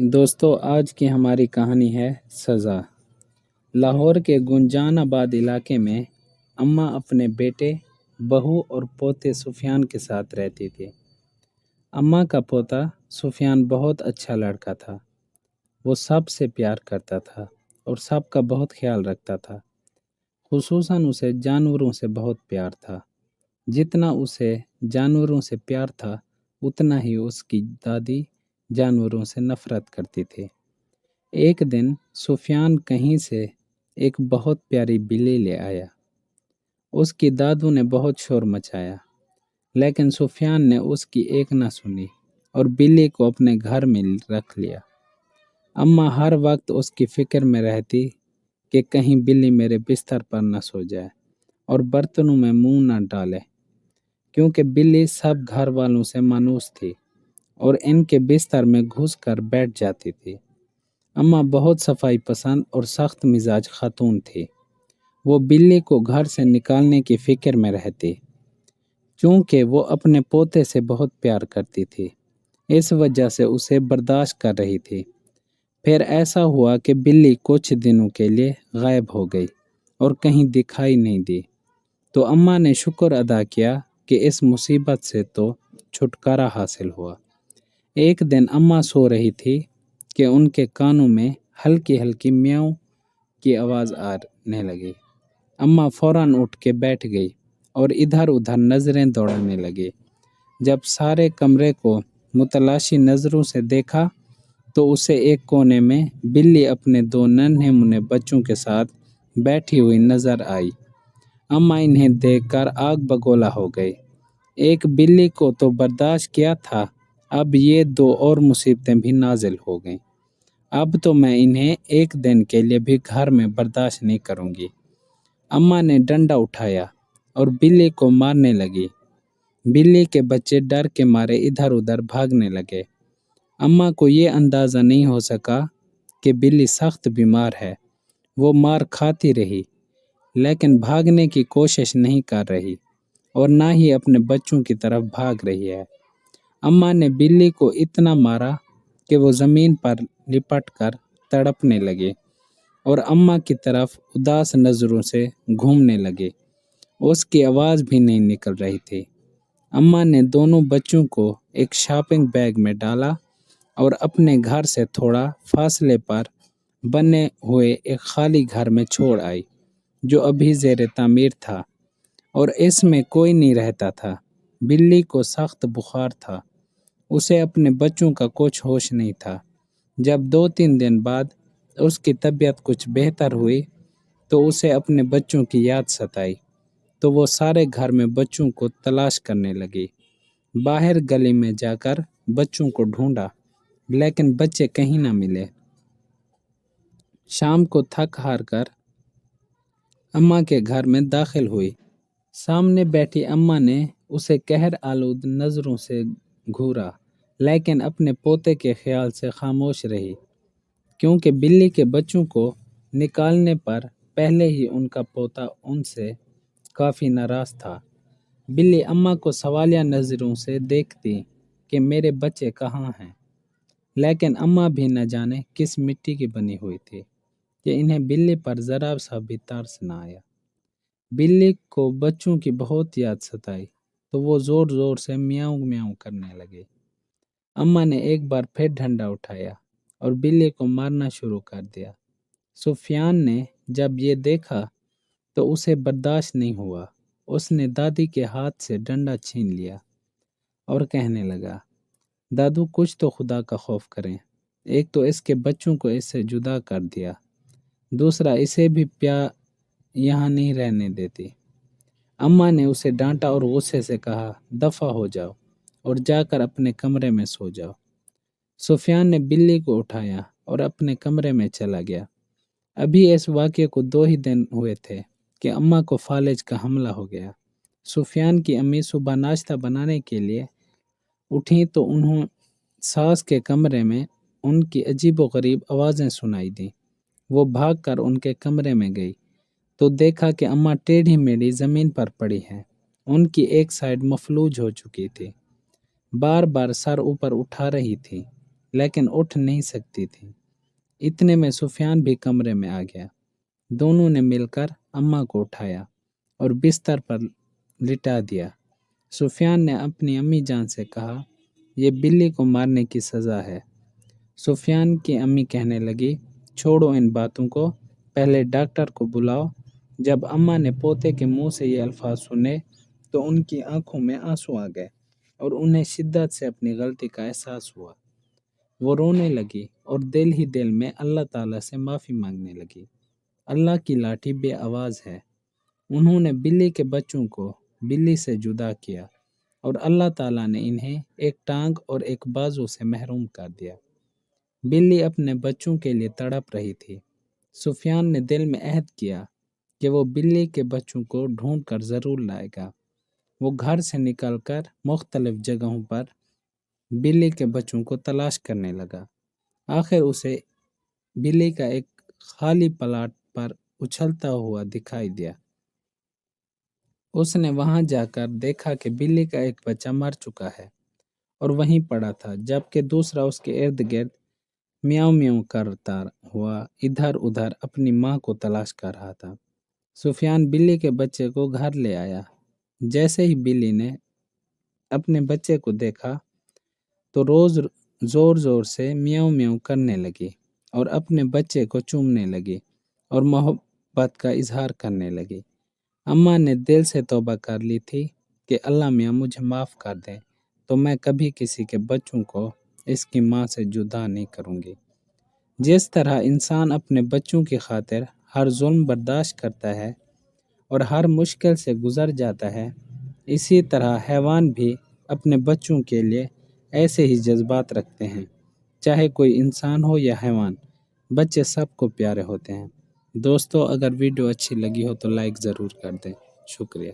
دوستو، آج کی ہماری کہانی ہے سزا۔ لاہور کے گنجان آباد علاقے میں اماں اپنے بیٹے، بہو اور پوتے سفیان کے ساتھ رہتی تھی۔ اماں کا پوتا سفیان بہت اچھا لڑکا تھا۔ وہ سب سے پیار کرتا تھا اور سب کا بہت خیال رکھتا تھا۔ خصوصاً اسے جانوروں سے بہت پیار تھا۔ جتنا اسے جانوروں سے پیار تھا، اتنا ہی اس کی دادی جانوروں سے نفرت کرتی تھی۔ ایک دن سفیان کہیں سے ایک بہت پیاری بلی لے آیا۔ اس کی دادو نے بہت شور مچایا، لیکن سفیان نے اس کی ایک نہ سنی اور بلی کو اپنے گھر میں رکھ لیا۔ اماں ہر وقت اس کی فکر میں رہتی کہ کہیں بلی میرے بستر پر نہ سو جائے اور برتنوں میں منہ نہ ڈالے، کیونکہ بلی سب گھر والوں سے مانوس تھی اور ان کے بستر میں گھس کر بیٹھ جاتی تھی۔ اماں بہت صفائی پسند اور سخت مزاج خاتون تھی۔ وہ بلی کو گھر سے نکالنے کی فکر میں رہتی، چونکہ وہ اپنے پوتے سے بہت پیار کرتی تھی، اس وجہ سے اسے برداشت کر رہی تھی۔ پھر ایسا ہوا کہ بلی کچھ دنوں کے لیے غائب ہو گئی اور کہیں دکھائی نہیں دی، تو اماں نے شکر ادا کیا کہ اس مصیبت سے تو چھٹکارا حاصل ہوا۔ ایک دن اماں سو رہی تھی کہ ان کے کانوں میں ہلکی ہلکی میاؤں کی آواز آنے لگی۔ اماں فوراً اٹھ کے بیٹھ گئی اور ادھر ادھر نظریں دوڑانے لگی۔ جب سارے کمرے کو متلاشی نظروں سے دیکھا تو اسے ایک کونے میں بلی اپنے دو ننھے منھے بچوں کے ساتھ بیٹھی ہوئی نظر آئی۔ اماں انہیں دیکھ کر آگ بگولا ہو گئی۔ ایک بلی کو تو برداشت کیا تھا، اب یہ دو اور مصیبتیں بھی نازل ہو گئیں۔ اب تو میں انہیں ایک دن کے لیے بھی گھر میں برداشت نہیں کروں گی۔ اماں نے ڈنڈا اٹھایا اور بلی کو مارنے لگی۔ بلی کے بچے ڈر کے مارے ادھر ادھر بھاگنے لگے۔ اماں کو یہ اندازہ نہیں ہو سکا کہ بلی سخت بیمار ہے۔ وہ مار کھاتی رہی، لیکن بھاگنے کی کوشش نہیں کر رہی اور نہ ہی اپنے بچوں کی طرف بھاگ رہی ہے۔ اماں نے بلی کو اتنا مارا کہ وہ زمین پر لپٹ کر تڑپنے لگے اور اماں کی طرف اداس نظروں سے گھومنے لگے۔ اس کی آواز بھی نہیں نکل رہی تھی۔ اماں نے دونوں بچوں کو ایک شاپنگ بیگ میں ڈالا اور اپنے گھر سے تھوڑا فاصلے پر بنے ہوئے ایک خالی گھر میں چھوڑ آئی، جو ابھی زیر تعمیر تھا اور اس میں کوئی نہیں رہتا تھا۔ بلی کو سخت بخار تھا۔ اسے اپنے بچوں کا کچھ ہوش نہیں تھا۔ جب 2-3 دن بعد اس کی طبیعت کچھ بہتر ہوئی تو اسے اپنے بچوں کی یاد ستائی، تو وہ سارے گھر میں بچوں کو تلاش کرنے لگی۔ باہر گلی میں جا کر بچوں کو ڈھونڈا، لیکن بچے کہیں نہ ملے۔ شام کو تھک ہار کر اماں کے گھر میں داخل ہوئی۔ سامنے بیٹھی اماں نے اسے قہر آلود نظروں سے گھورا، لیکن اپنے پوتے کے خیال سے خاموش رہی، کیونکہ بلی کے بچوں کو نکالنے پر پہلے ہی ان کا پوتا ان سے کافی ناراض تھا۔ بلی اماں کو سوالیہ نظروں سے دیکھتی کہ میرے بچے کہاں ہیں، لیکن اماں بھی نہ جانے کس مٹی کی بنی ہوئی تھی کہ انہیں بلی پر ذرا سا بھی ترس نہ آیا۔ بلی کو بچوں کی بہت یاد ستائی، تو وہ زور زور سے میاؤں میاؤں کرنے لگے۔ اماں نے ایک بار پھر ڈنڈا اٹھایا اور بلی کو مارنا شروع کر دیا۔ سفیان نے جب یہ دیکھا تو اسے برداشت نہیں ہوا۔ اس نے دادی کے ہاتھ سے ڈنڈا چھین لیا اور کہنے لگا، دادو کچھ تو خدا کا خوف کریں۔ ایک تو اس کے بچوں کو اس سے جدا کر دیا، دوسرا اسے بھی یہاں نہیں رہنے دیتی۔ اماں نے اسے ڈانٹا اور غصے سے کہا، دفع ہو جاؤ اور جا کر اپنے کمرے میں سو جاؤ۔ سفیان نے بلی کو اٹھایا اور اپنے کمرے میں چلا گیا۔ ابھی اس واقعے کو 2 ہی دن ہوئے تھے کہ اماں کو فالج کا حملہ ہو گیا۔ سفیان کی امی صبح ناشتہ بنانے کے لیے اٹھیں تو انہوں ساس کے کمرے میں ان کی عجیب و غریب آوازیں سنائی دیں۔ وہ بھاگ کر ان کے کمرے میں گئی تو دیکھا کہ اماں ٹیڑھی میڑھی زمین پر پڑی ہیں۔ ان کی ایک سائیڈ مفلوج ہو چکی تھی، بار بار سر اوپر اٹھا رہی تھی، لیکن اٹھ نہیں سکتی تھی۔ اتنے میں سفیان بھی کمرے میں آ گیا۔ دونوں نے مل کر اماں کو اٹھایا اور بستر پر لٹا دیا۔ سفیان نے اپنی امی جان سے کہا، یہ بلی کو مارنے کی سزا ہے۔ سفیان کی امی کہنے لگی، چھوڑو ان باتوں کو، پہلے ڈاکٹر کو بلاؤ۔ جب اماں نے پوتے کے منہ سے یہ الفاظ سنے تو ان کی آنکھوں میں آنسو آ گئے اور انہیں شدت سے اپنی غلطی کا احساس ہوا۔ وہ رونے لگی اور دل ہی دل میں اللہ تعالیٰ سے معافی مانگنے لگی۔ اللہ کی لاٹھی بے آواز ہے۔ انہوں نے بلی کے بچوں کو بلی سے جدا کیا اور اللہ تعالیٰ نے انہیں ایک ٹانگ اور ایک بازو سے محروم کر دیا۔ بلی اپنے بچوں کے لیے تڑپ رہی تھی۔ سفیان نے دل میں عہد کیا کہ وہ بلی کے بچوں کو ڈھونڈ کر ضرور لائے گا۔ وہ گھر سے نکل کر مختلف جگہوں پر بلی کے بچوں کو تلاش کرنے لگا۔ آخر اسے بلی کا ایک خالی پلاٹ پر اچھلتا ہوا دکھائی دیا۔ اس نے وہاں جا کر دیکھا کہ بلی کا ایک بچہ مر چکا ہے اور وہیں پڑا تھا، جبکہ دوسرا اس کے ارد گرد میاؤں میاؤں کرتا ہوا ادھر ادھر اپنی ماں کو تلاش کر رہا تھا۔ سفیان بلی کے بچے کو گھر لے آیا۔ جیسے ہی بلی نے اپنے بچے کو دیکھا تو زور زور سے میاؤں میاؤں کرنے لگی اور اپنے بچے کو چومنے لگی اور محبت کا اظہار کرنے لگی۔ اماں نے دل سے توبہ کر لی تھی کہ اللہ میاں مجھے معاف کر دے، تو میں کبھی کسی کے بچوں کو اس کی ماں سے جدا نہیں کروں گی۔ جس طرح انسان اپنے بچوں کی خاطر ہر ظلم برداشت کرتا ہے اور ہر مشکل سے گزر جاتا ہے، اسی طرح حیوان بھی اپنے بچوں کے لیے ایسے ہی جذبات رکھتے ہیں۔ چاہے کوئی انسان ہو یا حیوان، بچے سب کو پیارے ہوتے ہیں۔ دوستو، اگر ویڈیو اچھی لگی ہو تو لائک ضرور کر دیں۔ شکریہ۔